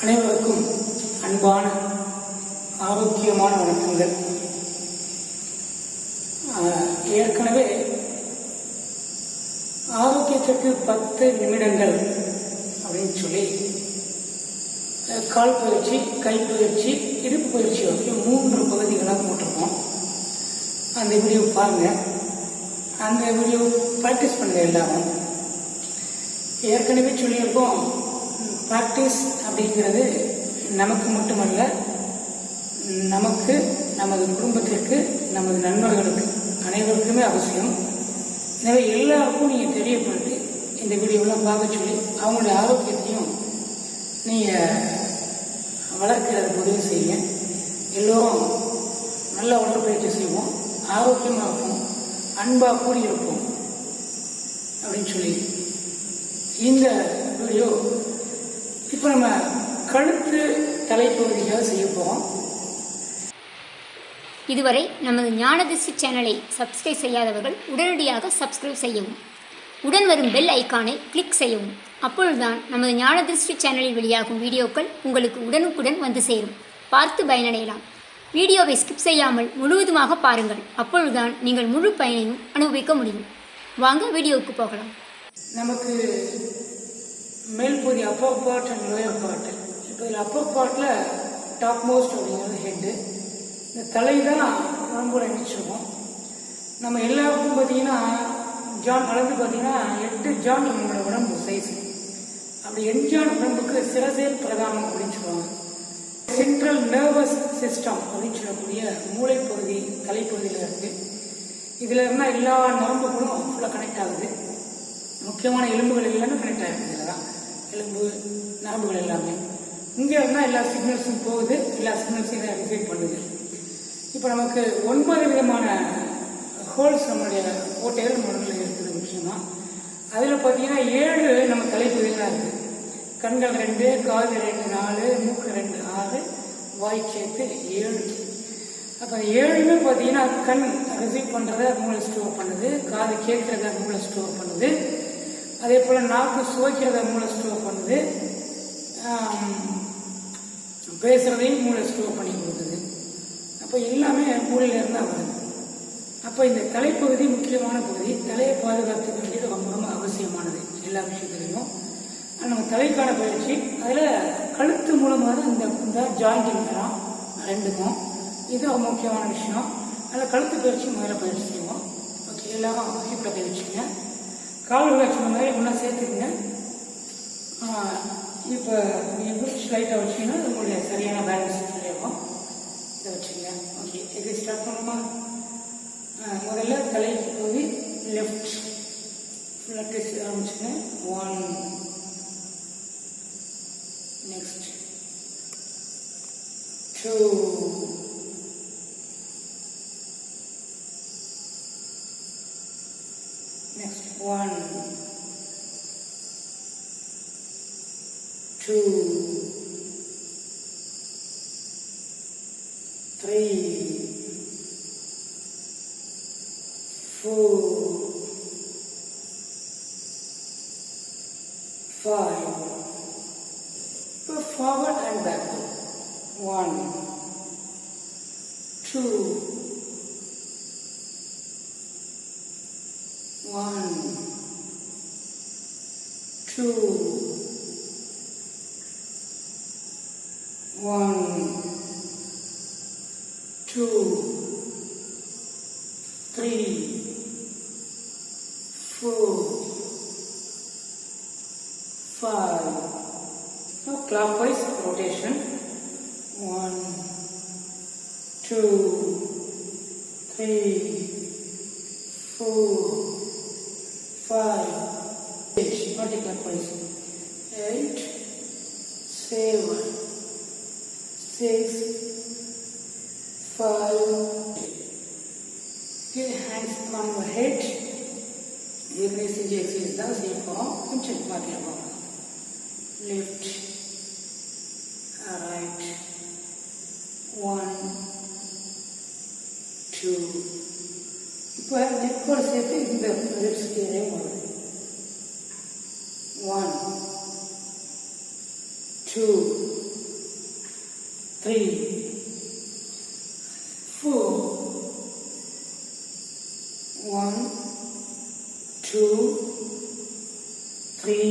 அனைவருக்கும் அன்பான ஆரோக்கியமான வணக்கங்கள். ஏற்கனவே ஆரோக்கியத்திற்கு 10 நிமிடங்கள் அப்படின்னு சொல்லி கால் பயிற்சி, கைப்பயிற்சி, இடுப்பு பயிற்சி வரைக்கும் 3 பகுதிகளாக போட்டிருக்கோம். அந்த வீடியோ பாருங்க. அந்த வீடியோ ப்ராக்டிஸ் பண்ணுங்க. எல்லாரும் ஏற்கனவே சொல்லியிருக்கோம், ப்ராக்டிஸ் அப்படிங்கிறது நமக்கு மட்டுமல்ல, நமக்கு, நமது குடும்பத்திற்கு, நமது நண்பர்களுக்கு அனைவருக்குமே அவசியம். எனவே எல்லாருக்கும் நீங்கள் தெரியப்படுத்தி இந்த வீடியோவெல்லாம் பார்க்க சொல்லி அவங்களுடைய ஆரோக்கியத்தையும் நீங்கள் வளர்க்கிறதுக்கு உதவி செய்யுங்க. எல்லோரும் நல்ல உடற்பயிற்சி செய்வோம், ஆரோக்கியமாக இருப்போம், அன்பாக கூடியிருப்போம் அப்படின்னு சொல்லி இந்த வீடியோ இப்போ நம்ம கழுத்து தலைப்பகுதியாக செய்ய போகிறோம். இதுவரை நமது ஞானதிருஷ்டி சேனலை சப்ஸ்கிரைப் செய்யாதவர்கள் உடனடியாக சப்ஸ்கிரைப் செய்யவும், உடன் வரும் பெல் ஐக்கானை கிளிக் செய்யவும். அப்பொழுதுதான் நமது ஞானதிருஷ்டி சேனலில் வெளியாகும் வீடியோக்கள் உங்களுக்கு உடனுக்குடன் வந்து சேரும். பார்த்து பயனடையலாம். வீடியோவை ஸ்கிப் செய்யாமல் முழுவதுமாக பாருங்கள். அப்பொழுதுதான் நீங்கள் முழு பயனையும் அனுபவிக்க முடியும். வாங்க வீடியோவுக்கு போகலாம். நமக்கு மேல் பகுதி Appar part and lower part. இப்போ இதில் அப்பர் பார்ட்டில் டாப் மோஸ்ட் அப்படிங்கிறது ஹெட்டு. இந்த தலை தான் உடம்போட நினைச்சிருக்கோம். நம்ம எல்லாருக்கும் பார்த்தீங்கன்னா ஜான் அளந்து பார்த்தீங்கன்னா 8 ஜான் நம்மளோட உடம்பு சைஸ். அப்படி 8 ஜான் உடம்புக்கு சிரசேல் பிரதானம் அப்படின்னு சொல்லுவாங்க. சென்ட்ரல் நர்வஸ் சிஸ்டம் அப்படின்னு சொல்லக்கூடிய மூளைப்பகுதி தலைப்பகுதியில் இருக்குது. இதில் இருந்தால் எல்லா நரம்புகளும் ஃபுல்லாக கனெக்ட் ஆகுது. முக்கியமான எலும்புகள் எல்லாமே கனெக்ட் ஆகிருக்கு. இதில் தான் எலும்பு நரம்புகள் எல்லாமே இங்கே இருந்தால் எல்லா சிக்னல்ஸும் போகுது, எல்லா சிக்னல்ஸையும் இதை ரிசீவ் பண்ணுது. இப்போ நமக்கு 9 விதமான ஹோல்ஸ் நம்மளுடைய ஓட்டைகள் நம்ம உடம்புல இருக்குது முக்கியமாக. அதில் பார்த்தீங்கன்னா 7 நம்ம தலைப்பகுதியில் தான் இருக்குது. கண்கள் 2, காது 2, 4, மூக்கு 2, 6, வாய் சேர்த்து 7. அப்போ 7மே பார்த்தீங்கன்னா கண் ரிசீவ் பண்ணுறத மூளை ஸ்டோர் பண்ணுது, காது கேட்குறத மூளை ஸ்டோர் பண்ணுது, அதே போல் நாக்கு சுவைக்கிறத மூளை ஸ்டோர் பண்ணுது, பேசுகிறதையும் மூளை ஸ்டோர் பண்ணி கொடுக்குது. அப்போ எல்லாமே மூளையிலேருந்து தான் வருது. அப்போ இந்த தலைப்பகுதி முக்கியமான பகுதி. தலையை பாதுகாத்துக்க வேண்டியது ரொம்ப ரொம்ப அவசியமானது எல்லா விஷயத்துலையும். நம்ம தலைக்கான பயிற்சி அதில் கழுத்து மூலமாக தான் இந்த ஜாயிண்டிங் தரோம் 2க்கும். இது ஒரு முக்கியமான விஷயம். அதில் கழுத்து பயிற்சி முதல்ல பயிற்சி செய்வோம். ஓகே, எல்லாரும் ஹிப்பில் கை வச்சுக்கோங்க. கால்களை சொன்ன மாதிரி ஒன்றா சேர்த்துக்குங்க. இப்போ நீங்கள் பிடிச்சி லைட்டாக வச்சிங்கன்னா உங்களுடைய சரியான பேலன்ஸ் கிடைக்கும். இதை வச்சுங்க. ஓகே, இது ஸ்டார்ட் பண்ணுமா? முதல்ல தலை பகுதி லெஃப்ட் ஃபுல்லாக test ஆரம்பிச்சுங்க. 1, next 2, next 1, 2, 3, 4, 5. Forward and backward. 1, 2, 1, 2, 1, 2, 3, 4, 5. Now clockwise rotation. 1, 2, 3, 4, 5. Anti-clockwise. 8, 7, 6, 5. Okay, hands on your head. You can see the exercise தான் செய்யப்போம். கொஞ்சம் மாற்றிருப்போம். Left, right, 1, 2. இப்போ நெக்கோடு சேர்த்து இந்த ரிப்ஸ் கீழே வரும். 1, 2, 3, 4. 1, 2, 3,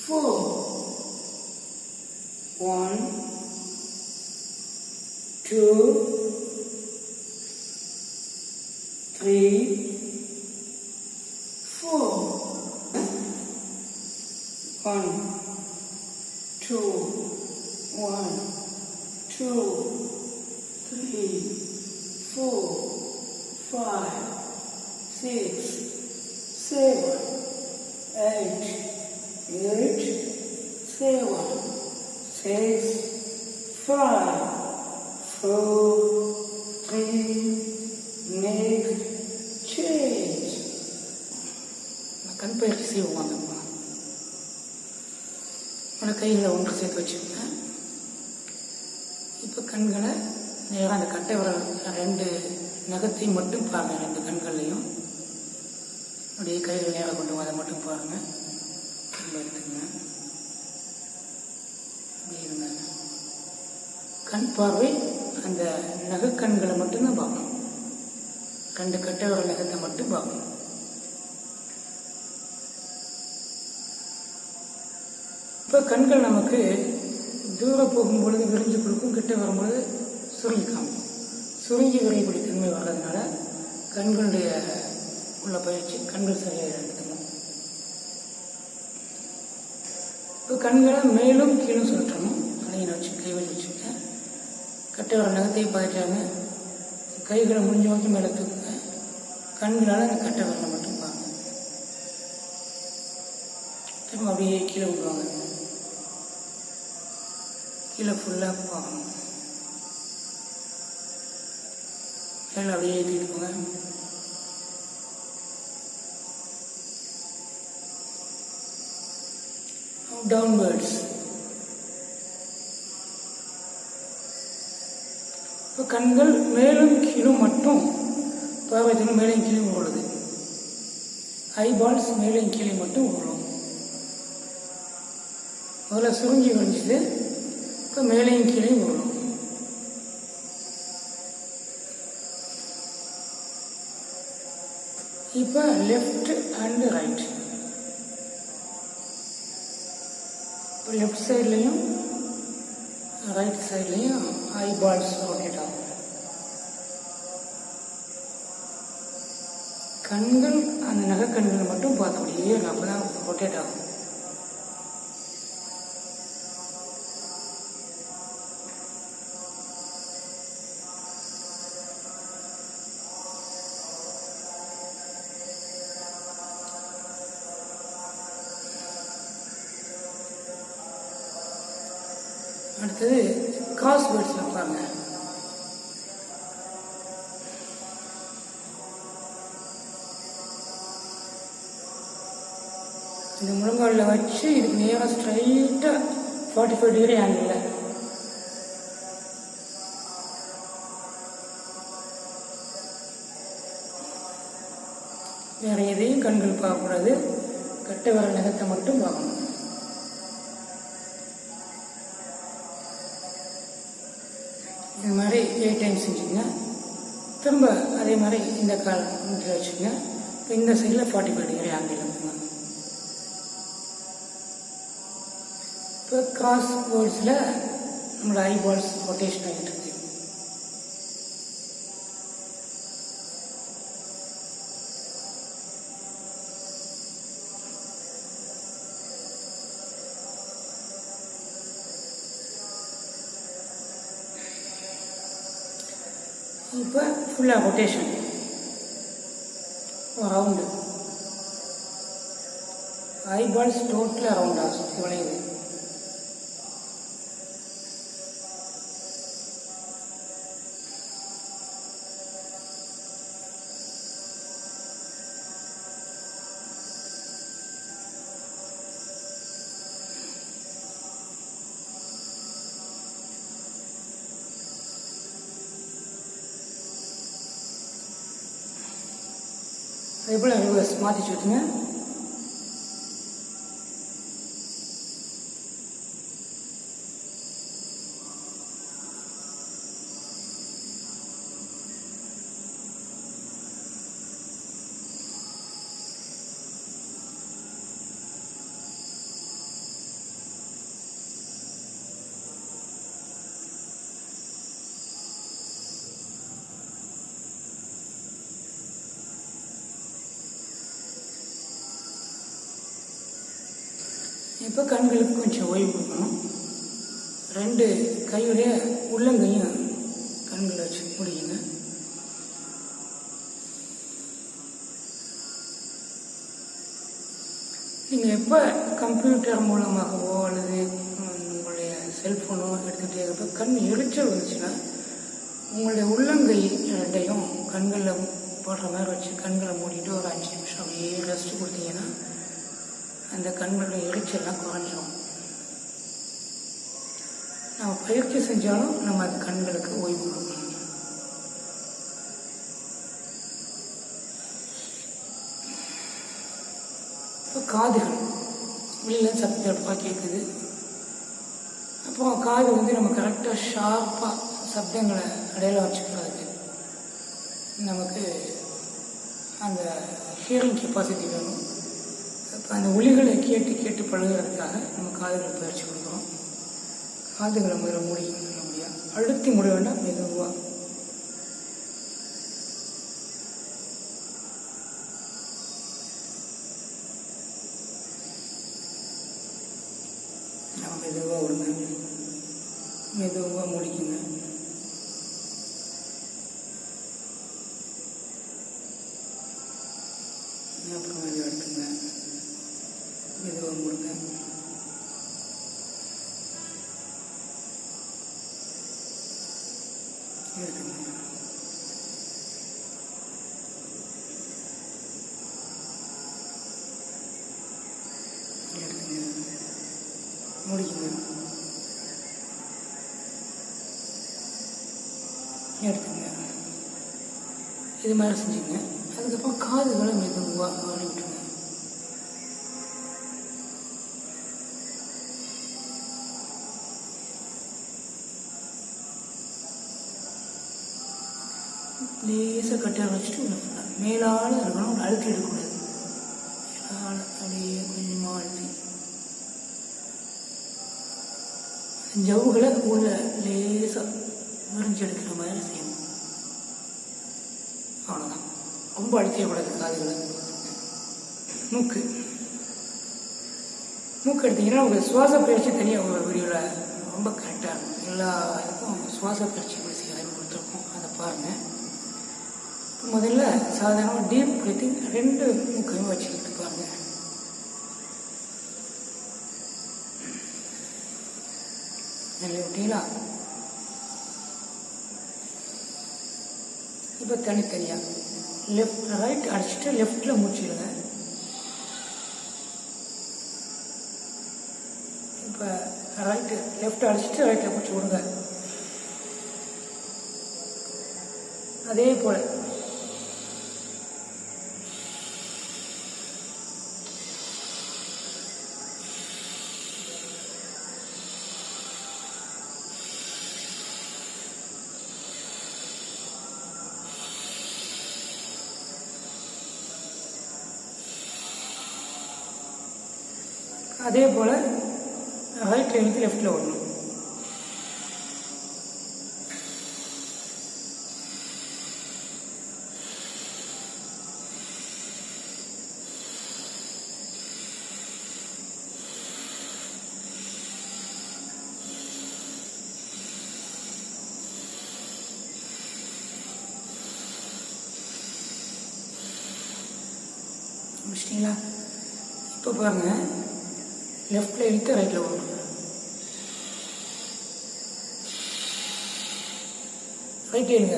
4. 1, 2, 3, 4. 1, 2, 1, 2, 3, 4, 5, 6, 7, 8, 7, 6, 5, 4, 3, next, change. கண் பயிற்சி செய்வோம். அந்த கைகளை ஒன்று சேர்த்து வச்சுக்கோங்க. இப்போ கண்களை நேராக அந்த கட்டை விரல் 2 நகத்தையும் மட்டும் பாருங்கள். 2 கண்கள்லையும் அப்படியே கைகள் நேராக கொண்டு அதை மட்டும் பாருங்கள். கண்களை எடுத்துக்கங்க. அப்படியே இருங்க. கண் பார்வை அந்த நகக்கண்களை மட்டும்தான் பார்க்கணும். 2 கட்டை விரல் நகத்தை மட்டும் பார்க்கணும். இப்போ கண்கள் நமக்கு தூரம் போகும்பொழுது விரிஞ்சு கொடுக்கும், கிட்ட வரும்பொழுது சுருங்கி காமிக்கும். சுருங்கி விரைக்கூடிய தன்மை வர்றதுனால கண்களுடைய உள்ள பயிற்சி கண்கள் சரியாக எடுத்துக்கணும். இப்போ கண்களை மேலும் கீழும் சுற்றணும். அதையும் வச்சு கை வச்சுக்கேன். கட்டை வர நகத்தையும் பயிற்சாங்க. கைகளை முடிஞ்ச வரைக்கும் மேலே தூக்குங்க. கண்களால் அந்த கட்டை வரலை மட்டும் பாருங்க. திரும்ப அப்படியே கீழே விடுவாங்க. கீழே ஃபுல்லாக பார்க்கணும். கையில் அப்படியே ஏற்றிட்டு போங்க. டவுன்வர்ட்ஸ். இப்போ கண்கள் மேலும் கீழும் மட்டும் பார்வையத்திலும் மேலும் கீழே உருளுது. ஐபால்ஸ் மேலும் கீழே மட்டும் உருளும். முதல்ல சுருங்கி வலிச்சுது. இப்போ மேலையும் கீழே உருளும். இப்போ லெஃப்ட் அண்ட் ரைட். இப்போ லெஃப்ட் சைட்லையும் ரைட் சைட்லையும் ஐபால்ஸ் ரொட்டேட் ஆகும். கண்கள் அந்த நகைக்கண்கள் மட்டும் பார்த்தபடியே அப்பதான் ரொட்டேட் ஆகும். அடுத்தது கிராஸ் வேர்ட்ஸில் பாருங்க. இந்த முழங்காலில் வச்சு இதுக்கு நேராக ஸ்ட்ரைட்டாக 45 டிகிரி ஆங்கிளில் வேற எதையும் கண்கள் பார்க்கக்கூடாது. கட்டை வர நகத்தை மட்டும் பார்க்கணும். இது மாதிரி 8 டைம்ஸ் செஞ்சுங்க. திரும்ப அதே மாதிரி இந்த கால் மூட்டில் வச்சுக்கோங்க. இந்த சைடில் 45 டிகிரி ஆங்கிள் இருக்குங்க. இப்போ கிராஸ் வேர்ட்ஸில் நம்மளோட ஐபால்ஸ் ரொட்டேஷன் ஆகிட்டு இருக்கு. இப்போ ஃபுல்லாக ரொட்டேஷன் ரவுண்டு. ஐபால்ஸ் டோட்டலாக ரவுண்டாக சுற்றி வளையுது. அதேபோல் ரிவர்ஸ் மாற்றி சுற்றுங்க. இப்போ கண்களுக்கு கொஞ்சம் ஓய்வு கொடுக்கணும். 2 கையுடைய உள்ளங்கையும் கண்களை வச்சு முடியுங்க. நீங்கள் எப்போ கம்ப்யூட்டர் மூலமாகவோ அல்லது உங்களுடைய செல்ஃபோனோ எடுத்துகிட்டே இருப்ப கண் எரிச்சல் வந்துச்சுன்னா உங்களுடைய உள்ளங்கை 2ஐயும் கண்களில் போடுற மாதிரி வச்சு கண்களை மூடிட்டு ஒரு 5 நிமிஷம் அப்படியே ரெஸ்ட் கொடுத்தீங்கன்னா அந்த கண்களுடைய எரிச்சல்லாம் குறைஞ்சிடும். நம்ம பயிற்சி செஞ்சாலும் நம்ம அந்த கண்களுக்கு ஓய்வு கொடுக்கணும். இப்போ காதுகள் வெளியில் சப்தமாக கேட்குது. அப்போ காது நம்ம கரெக்டாக ஷார்ப்பாக சப்தங்களை அடையாளம் வச்சுக்கிறதுக்கு நமக்கு அந்த ஹியரிங் கெப்பாசிட்டி வேணும். அப்போ அந்த ஒலிகளை கேட்டு கேட்டு பழகிறதுக்காக நம்ம காதுகளை பயிற்சி கொடுக்குறோம். காதுகளை முதல்ல மூடி நல்லபடியாக அழுத்தி மூட வேண்டாம், மெதுவாக. மெதுவாக விடுங்க, மெதுவாக முடிக்குங்க. அப்புறம் மெதுவாக எடுத்துங்க, மெதுவாக முடுங்க. எடுத்துங்க, எடுத்துங்க, முடிக்குங்க, எடுத்துங்க. இது மாதிரி செஞ்சுங்க. அதுக்கப்புறம் காதுகளை மெதுவாக ஆடி விட்டுருங்க. லேசாக கட்டாக வச்சுட்டு மேலால் இருக்கணும், அழுத்தி எடுக்கக்கூடாது. மேலால் அப்படியே கொஞ்சமாக அழுத்தி ஜவுகளை உள்ள லேசாக விரிஞ்சு எடுக்கிற மாதிரி செய்யணும். அவ்வளோதான், ரொம்ப அழுத்தியக்கூடாது காதுகளை. மூக்கு எடுத்திங்கன்னா உங்கள் சுவாச பயிற்சி தனியாக ஒரு வீடியோவில் ரொம்ப கரெக்டாக இருக்கும். எல்லா இதுக்கும் சுவாச பயிற்சி எப்படி செய்யலாம் கொடுத்துருக்கோம், அதை பாருங்கள். முதல்ல சாதாரணமாக டீப் பிரீத்திங் 2 மூக்கையும் வச்சுக்கிட்டு பாருங்கள். நல்ல விட்டீங்களா? இப்போ தனித்தனியாக லெஃப்ட் ரைட் அடிச்சுட்டு லெஃப்டில் மூச்சிடுங்க. இப்போ ரைட்டு லெஃப்ட் அடிச்சுட்டு ரைட்டில் மூச்சு விடுங்க. அதே போல் ரைட்டில் இழுத்து லெஃப்டில் விடணும். முடிச்சிட்டிங்களா? இப்போ பாருங்கள், லெஃப்டில் இழுத்து ரைட்டில் விடணும். ரைட் எழுங்க.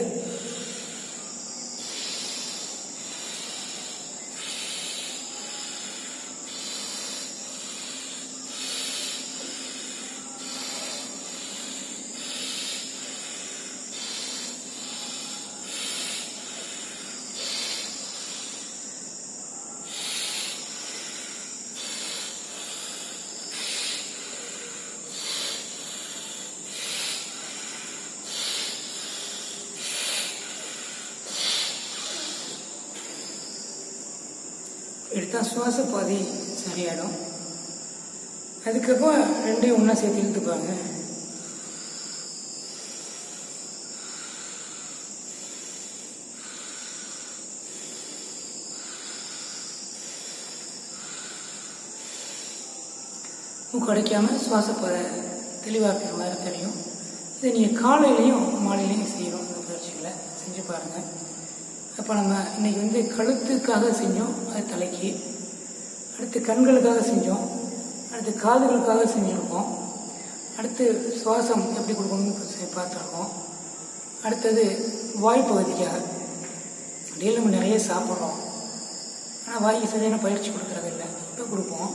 எடுத்தால் சுவாச பாதை சரியாயிடும். அதுக்கப்புறம் 2ஐயும் ஒன்றா சேர்த்து இழுத்துப்பாங்க. மூக்கு அடைக்காமல் சுவாசப்பட தெளிவாக இருக்கிற மாதிரி தெரியும். இதை நீங்கள் காலையிலையும் மாலையிலையும் செய்யணும். இந்த பயிற்சிகளை செஞ்சு பாருங்கள். அப்போ நம்ம இன்றைக்கி கழுத்துக்காக செஞ்சோம், அது தலைக்கு. அடுத்து கண்களுக்காக செஞ்சோம், அடுத்து காதுகளுக்காக செஞ்சுருக்கோம். அடுத்து சுவாசம் எப்படி கொடுக்கணும்னு பார்த்துருக்கோம். அடுத்தது வாய்ப்பகுதிக்காக. டெய்லி நம்ம நிறைய சாப்பிட்றோம், ஆனால் வாய்க்கு சரியான பயிற்சி கொடுக்குறதில்ல. இப்போ கொடுப்போம்.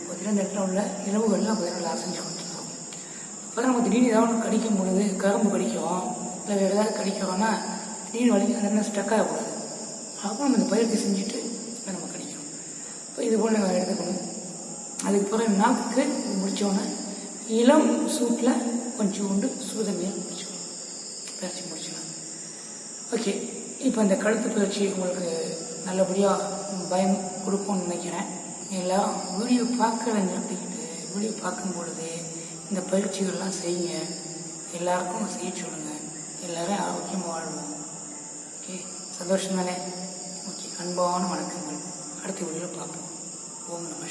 பார்த்தீங்கன்னா இந்த இடத்துல உள்ள இரவுகள்லாம் பார்த்தீங்கன்னா செஞ்சு கொடுத்துருக்கோம். அப்போ தான் நம்ம திடீர்னு ஏதாவது ஒன்று கடிக்கும் பொழுது, கரும்பு கடிக்கிறோம் இல்லை வேறு ஏதாவது கடிக்கிறோன்னா திடீர்னு வலிக்கு அந்த ஸ்டக் ஆகக்கூடாது. அப்போ நம்ம இந்த பயிற்சி செஞ்சுட்டு நம்ம கடிக்கணும். இப்போ இது போல் நம்ம எடுத்துக்கணும். அதுக்கு பிறகு நாக்குக்கு முடித்தோன்னே இளம் சூட்டில் கொஞ்சோண்டு சுடுதண்ணியை முடிச்சுக்கணும். பயிற்சி முடிச்சுக்கலாம். ஓகே, இப்போ இந்த கழுத்து பயிற்சி உங்களுக்கு நல்லபடியாக பயம் கொடுக்கும்னு நினைக்கிறேன். எல்லாம் வீடியோ பார்க்க நிறுத்திக்கிட்டு வீடியோ பார்க்கும் பொழுது இந்த பயிற்சிகள்லாம் செய்யுங்க. எல்லாருக்கும் செய்ய சொல்லுங்கள். எல்லோரும் ஆரோக்கியமாக வாழ்வோம். ஓகே, சந்தோஷம் தானே? ஓகே, அன்பான வணக்கங்கள். அடுத்த வீடியோவில் பார்ப்போம். ஓம் நம